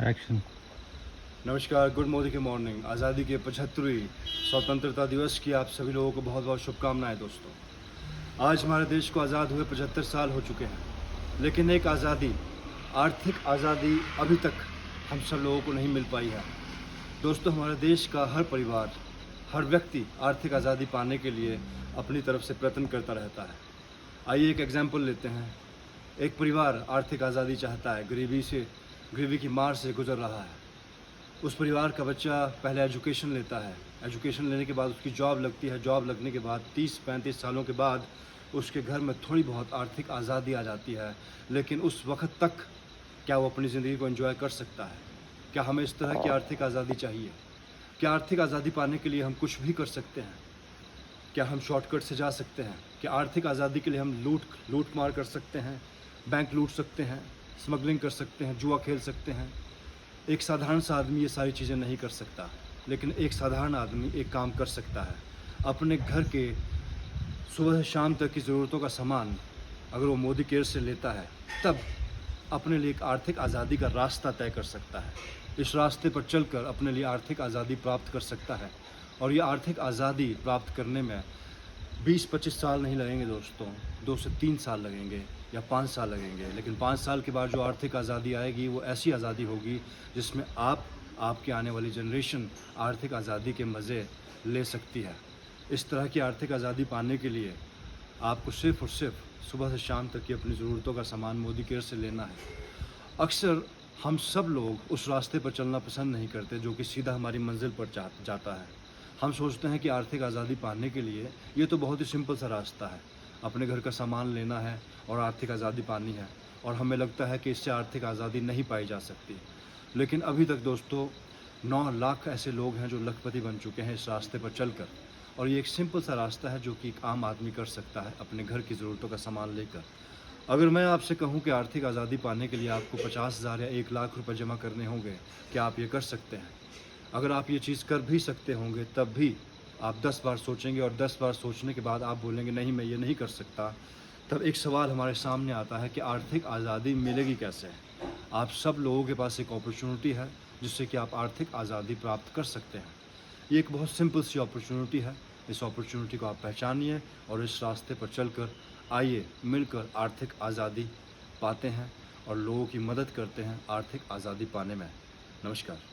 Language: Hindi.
एक्शन। नमस्कार, गुड मॉर्निंग मॉर्निंग। आज़ादी के 75वीं स्वतंत्रता दिवस की आप सभी लोगों को बहुत बहुत शुभकामनाएं दोस्तों। आज हमारे देश को आज़ाद हुए 75 साल हो चुके हैं, लेकिन एक आज़ादी, आर्थिक आज़ादी अभी तक हम सब लोगों को नहीं मिल पाई है। दोस्तों, हमारे देश का हर परिवार, हर व्यक्ति आर्थिक आज़ादी पाने के लिए अपनी तरफ से प्रयत्न करता रहता है। आइए एक एग्जाम्पल लेते हैं। एक परिवार आर्थिक आज़ादी चाहता है, गरीबी की मार से गुजर रहा है। उस परिवार का बच्चा पहले एजुकेशन लेता है। एजुकेशन लेने के बाद उसकी जॉब लगती है। जॉब लगने के बाद 30-35 सालों के बाद उसके घर में थोड़ी बहुत आर्थिक आज़ादी आ जाती है। लेकिन उस वक़्त तक क्या वो अपनी ज़िंदगी को एंजॉय कर सकता है? क्या हमें इस तरह की आर्थिक आज़ादी चाहिए? क्या आर्थिक आज़ादी पाने के लिए हम कुछ भी कर सकते हैं? क्या हम शॉर्टकट से जा सकते हैं? क्या आर्थिक आज़ादी के लिए हम लूट मार कर सकते हैं? बैंक लूट सकते हैं, स्मगलिंग कर सकते हैं, जुआ खेल सकते हैं? एक साधारण सा आदमी ये सारी चीज़ें नहीं कर सकता, लेकिन एक साधारण आदमी एक काम कर सकता है। अपने घर के सुबह से शाम तक की ज़रूरतों का सामान अगर वो मोदी केयर से लेता है, तब अपने लिए एक आर्थिक आज़ादी का रास्ता तय कर सकता है। इस रास्ते पर चलकर अपने लिए आर्थिक आज़ादी प्राप्त कर सकता है। और ये आर्थिक आज़ादी प्राप्त करने में 20-25 साल नहीं लगेंगे दोस्तों, 2 से 3 साल लगेंगे या 5 साल लगेंगे। लेकिन 5 साल के बाद जो आर्थिक आज़ादी आएगी, वो ऐसी आज़ादी होगी जिसमें आपकी आने वाली जनरेशन आर्थिक आज़ादी के मज़े ले सकती है। इस तरह की आर्थिक आज़ादी पाने के लिए आपको सिर्फ़ और सिर्फ सुबह से शाम तक की अपनी ज़रूरतों का सामान मोदी केयर से लेना है। अक्सर हम सब लोग उस रास्ते पर चलना पसंद नहीं करते जो कि सीधा हमारी मंज़िल पर जाता है। हम सोचते हैं कि आर्थिक आज़ादी पाने के लिए ये तो बहुत ही सिंपल सा रास्ता है। अपने घर का सामान लेना है और आर्थिक आज़ादी पानी है, और हमें लगता है कि इससे आर्थिक आज़ादी नहीं पाई जा सकती। लेकिन अभी तक दोस्तों 9 लाख ऐसे लोग हैं जो लखपति बन चुके हैं इस रास्ते पर चलकर। और ये एक सिंपल सा रास्ता है जो कि एक आम आदमी कर सकता है अपने घर की ज़रूरतों का सामान लेकर। अगर मैं आपसे कहूँ कि आर्थिक आज़ादी पाने के लिए आपको 50,000 या 1 लाख रुपए जमा करने होंगे, क्या आप ये कर सकते हैं? अगर आप ये चीज़ कर भी सकते होंगे, तब भी आप 10 बार सोचेंगे, और 10 बार सोचने के बाद आप बोलेंगे नहीं, मैं ये नहीं कर सकता। तब एक सवाल हमारे सामने आता है कि आर्थिक आज़ादी मिलेगी कैसे? आप सब लोगों के पास एक अपॉर्चुनिटी है जिससे कि आप आर्थिक आज़ादी प्राप्त कर सकते हैं। ये एक बहुत सिंपल सी अपॉर्चुनिटी है। इस अपॉर्चुनिटी को आप पहचानिए और इस रास्ते पर चलकर आइए मिलकर आर्थिक आज़ादी पाते हैं और लोगों की मदद करते हैं आर्थिक आज़ादी पाने में। नमस्कार।